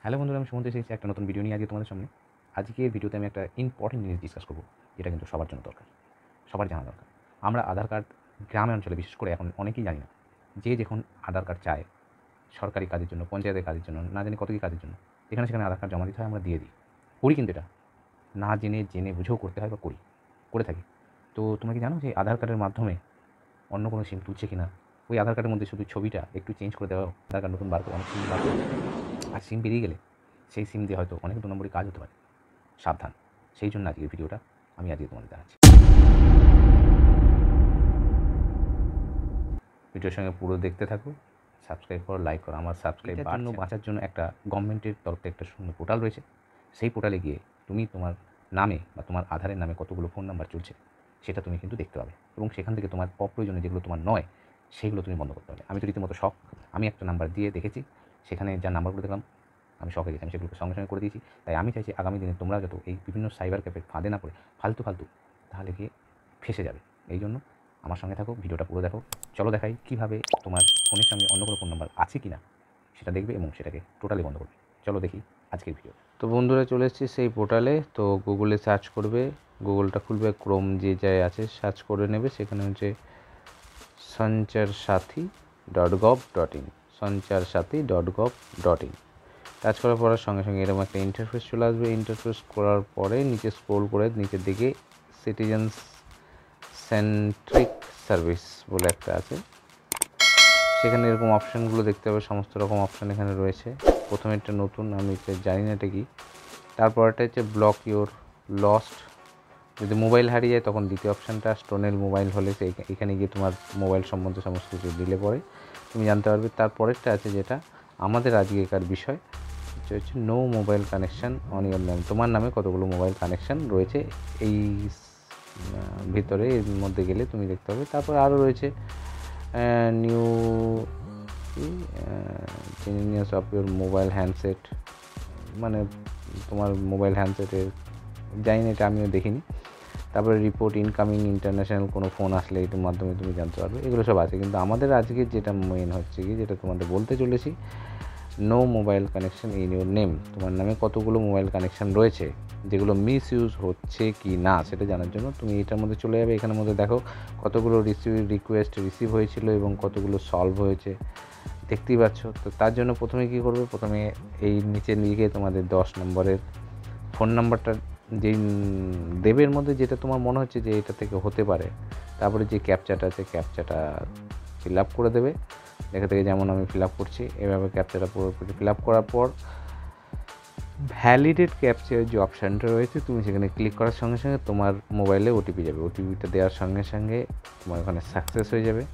Hello বন্ধুরা, আমি সুমন্ত এসেছি একটা নতুন ভিডিও নিয়ে আজকে তোমাদের সামনে। আজকের ভিডিওতে আমি একটা ইম্পর্টেন্ট জিনিস ডিসকাস করবো, যেটা কিন্তু সবার জন্য দরকার, সবার জানা দরকার। আমরা আধার কার্ড গ্রামে অঞ্চলে বিশেষ করে এখন অনেকেই জানি না। যে যখন আধার কার্ড চায় সরকারি কাজের জন্য, পঞ্চায়েতের কাজের জন্য, না জানি কত কী কাজের জন্য, যেখানে সেখানে আধার কার্ড জমা দিতে হয়, আমরা দিয়ে দিই। করি কিন্তু এটা না জেনে বুঝেও করতে হয় বা করে থাকি। তো তোমরা কি জানো যে আধার কার্ডের মাধ্যমে অন্য কোনো সিম তুলছে কি না? ওই আধার কার্ডের মধ্যে শুধু ছবিটা একটু চেঞ্জ করে দেওয়া, আধার কার্ড নতুন বার করে অনেক সিম বার করে, আর সিম বেরিয়ে গেলে সেই সিম দিয়ে হয়তো অনেক 2 নম্বরই কাজ হতে পারে। সাবধান। সেই জন্য আজকের ভিডিওটা আমি আজকে তোমাদের জানাচ্ছি। ভিডিওর সঙ্গে পুরো দেখতে থাকো, সাবস্ক্রাইব করো, লাইক করো। আমার সাবস্ক্রাইব জন্য বাঁচার জন্য একটা গভর্নমেন্টের তরফ থেকে একটা সুন্দর পোর্টাল রয়েছে। সেই পোর্টালে গিয়ে তুমি তোমার নামে বা তোমার আধারের নামে কতগুলো ফোন নাম্বার চলছে সেটা তুমি কিন্তু দেখতে পাবে, এবং সেখান থেকে তোমার অপ্রয়োজনীয় যেগুলো তোমার নয় সেগুলো তুমি বন্ধ করতে পারবে। আমি তো রীতিমতো শখ, আমি একটা নাম্বার দিয়ে দেখেছি, সেখানে যা নাম্বারগুলো দেখলাম আমি শখ হয়ে গেছি। আমি সেগুলোকে সঙ্গে সঙ্গে করে দিয়েছি। তাই আমি চাইছি আগামী দিনে তোমরা যত এই বিভিন্ন সাইবার ক্যাফের ফাঁদে না পড়ে ফালতু তাহলে গিয়ে ফেঁসে যাবে। এই জন্য আমার সঙ্গে থাকো, ভিডিওটা পুরো দেখো। চলো দেখাই কীভাবে তোমার ফোনের সঙ্গে অন্য কোনো ফোন নাম্বার আছে কি না সেটা দেখবে এবং সেটাকে টোটালি বন্ধ করবে। চলো দেখি আজকের ভিডিও। তো বন্ধুরা, চলে এসেছি সেই পোর্টালে। তো গুগলে সার্চ করবে, গুগলটা খুলবে, ক্রোম যে যায় আছে সার্চ করে নেবে। সেখানে হচ্ছে sancharsathi.gov.in, sancharsathi.gov.in টাচ করার পরে সঙ্গে সঙ্গে এরকম একটা ইন্টারফেস চলে আসবে। ইন্টারফেস করার পরে নিচে স্ক্রোল করে নিচের দিকে সিটিজেন্স সেন্ট্রিক সার্ভিস বলে একটা আছে, সেখানে এরকম অপশানগুলো দেখতে হবে। সমস্ত রকম অপশান এখানে রয়েছে। প্রথমে একটা নতুন, আমি জানি না এটা কি। তারপরটা হচ্ছে ব্লক ইওর লস্ট, যদি মোবাইল হারিয়ে যায় তখন দ্বিতীয় অপশানটা। স্টোনেল মোবাইল হলে এখানে গিয়ে তোমার মোবাইল সম্বন্ধে সমস্ত কিছু দিলে পরে তুমি জানতে পারবে। তারপরেরটা আছে যেটা আমাদের আজকেকার বিষয়, হচ্ছে no mobile connection on your name, তোমার নামে কতগুলো মোবাইল কানেকশান রয়েছে এই ভিতরে, এর মধ্যে গেলে তুমি দেখতে পাবে। তারপর আরও রয়েছে new changes of your mobile handset, মানে তোমার মোবাইল হ্যান্ডসেটের, জানি না এটা, আমিও দেখিনি। তারপরে রিপোর্ট ইনকামিং ইন্টারন্যাশনাল কোনো ফোন আসলে এটার মাধ্যমে তুমি জানতে পারবে। এগুলো সব আছে, কিন্তু আমাদের আজকে যেটা মেন হচ্ছে কি, যেটা তোমাদের বলতে চলেছি, no mobile connection in your name, তোমার নামে কতগুলো মোবাইল কানেকশান রয়েছে যেগুলো মিস ইউজ হচ্ছে কি না সেটা জানার জন্য তুমি এটার মধ্যে চলে যাবে। এখানের মধ্যে দেখো কতগুলো রিকোয়েস্ট রিসিভ হয়েছিল এবং কতগুলো সলভ হয়েছে, দেখতেই পাচ্ছ। তো তার জন্য প্রথমে কী করবে, প্রথমে এই নিচের দিকে তোমাদের 10 নম্বরের ফোন নাম্বারটা যেই দেবের মধ্যে যেটা তোমার মনে হচ্ছে যে এটা থেকে হতে পারে, তারপরে যে ক্যাপচাটা আছে ক্যাপচাটা ফিল আপ করে দেবে। দেখা থেকে যেমন আমি ফিল আপ করছি, এভাবে ক্যাপচাটা পুরোপুরি ফিল আপ করার পর ভ্যালিডেট ক্যাপচার যে অপশানটা রয়েছে তুমি সেখানে ক্লিক করার সঙ্গে সঙ্গে তোমার মোবাইলে ওটিপি যাবে। ওটিপিটা দেওয়ার সঙ্গে সঙ্গে তোমার ওখানে সাকসেস হয়ে যাবে।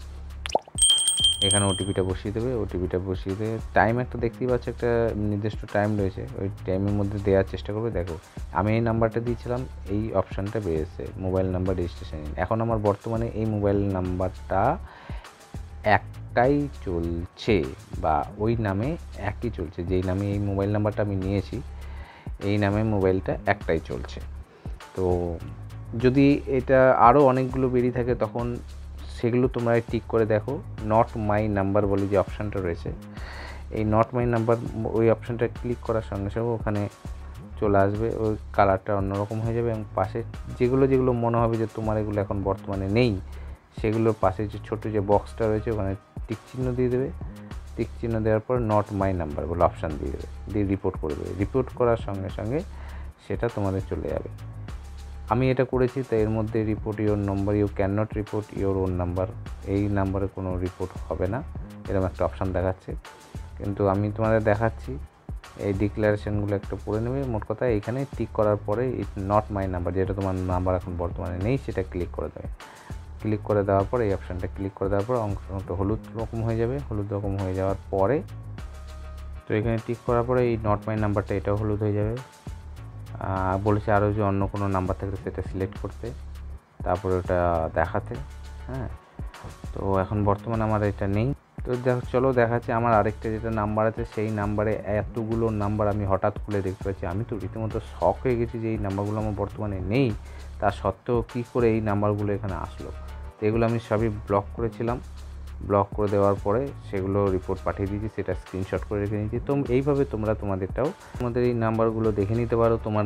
এখানে ওটিপিটা বসিয়ে দেবে। ওটিপিটা বসিয়ে দিয়ে টাইম একটা দেখতেই পাচ্ছ, একটা নির্দিষ্ট টাইম রয়েছে, ওই টাইমের মধ্যে দেওয়ার চেষ্টা করবে। দেখো আমি এই নাম্বারটা দিয়েছিলাম, এই অপশানটা বেরিয়েছে মোবাইল নাম্বার রেজিস্ট্রেশন। এখন আমার বর্তমানে এই মোবাইল নাম্বারটা একটাই চলছে, বা ওই নামে একই চলছে, যেই নামে এই মোবাইল নাম্বারটা আমি নিয়েছি এই নামে মোবাইলটা একটাই চলছে। তো যদি এটা আরও অনেকগুলো বেরিয়ে থাকে তখন সেগুলো তোমরা টিক করে দেখো। নট মাই নাম্বার বলে যে অপশানটা রয়েছে, এই নট মাই নাম্বার ওই অপশানটা ক্লিক করার সঙ্গে সঙ্গে ওখানে চলে আসবে, ওই কালারটা অন্যরকম হয়ে যাবে, এবং পাশে যেগুলো মনে হবে যে তোমার এগুলো এখন বর্তমানে নেই সেগুলোর পাশে যে ছোটো যে বক্সটা রয়েছে ওখানে টিক চিহ্ন দিয়ে দেবে। টিক চিহ্ন দেওয়ার পর নট মাই নাম্বার বলে অপশান দিয়ে দেবে, দিয়ে রিপোর্ট করে দেবে। রিপোর্ট করার সঙ্গে সঙ্গে সেটা তোমাদের চলে যাবে। আমি এটা করেছি, তাই এর মধ্যে report your number, you can not report your own number, এই নাম্বারে কোনো রিপোর্ট হবে না, এরকম একটা অপশান দেখাচ্ছে। কিন্তু আমি তোমাদের দেখাচ্ছি, এই ডিক্লারেশনগুলো একটু পড়ে নেবে। মোট কথা এইখানে টিক করার পরে ইট নট মাই নাম্বার, যেটা তোমার নাম্বার এখন বর্তমানে নেই সেটা ক্লিক করে দেবে। ক্লিক করে দেওয়ার পর এই অপশানটা ক্লিক করে দেওয়ার পর অংশটা হলুদ রকম হয়ে যাবে। হলুদ রকম হয়ে যাওয়ার পরে তো এখানে টিক করার পরে এই নট মাই নাম্বারটা এটাও হলুদ হয়ে যাবে। বলেছে আরও যে অন্য কোনো নাম্বার থাকলে সেটা সিলেক্ট করতে, তারপরে ওটা দেখাতে। হ্যাঁ, তো এখন বর্তমানে আমার এটা নেই। তো চলো দেখাচ্ছি আমার আরেকটা যেটা নাম্বার আছে, সেই নাম্বারে এতগুলো নাম্বার আমি হঠাৎ খুলে দেখতে পাচ্ছি। আমি তো রীতিমতো শক হয়ে গেছি যে এই নাম্বারগুলো আমার বর্তমানে নেই, তা সত্ত্বেও কী করে এই নাম্বারগুলো এখানে আসলো। তো এগুলো আমি সবই ব্লক করেছিলাম, ব্লক করে দেওয়ার পরে সেগুলো রিপোর্ট পাঠিয়ে দিয়েছি, সেটা স্ক্রিনশট করে রেখে নিয়েছি। তো এইভাবে তোমরা তোমাদেরটাও তোমাদের এই নাম্বারগুলো দেখে নিতে পারো। তোমার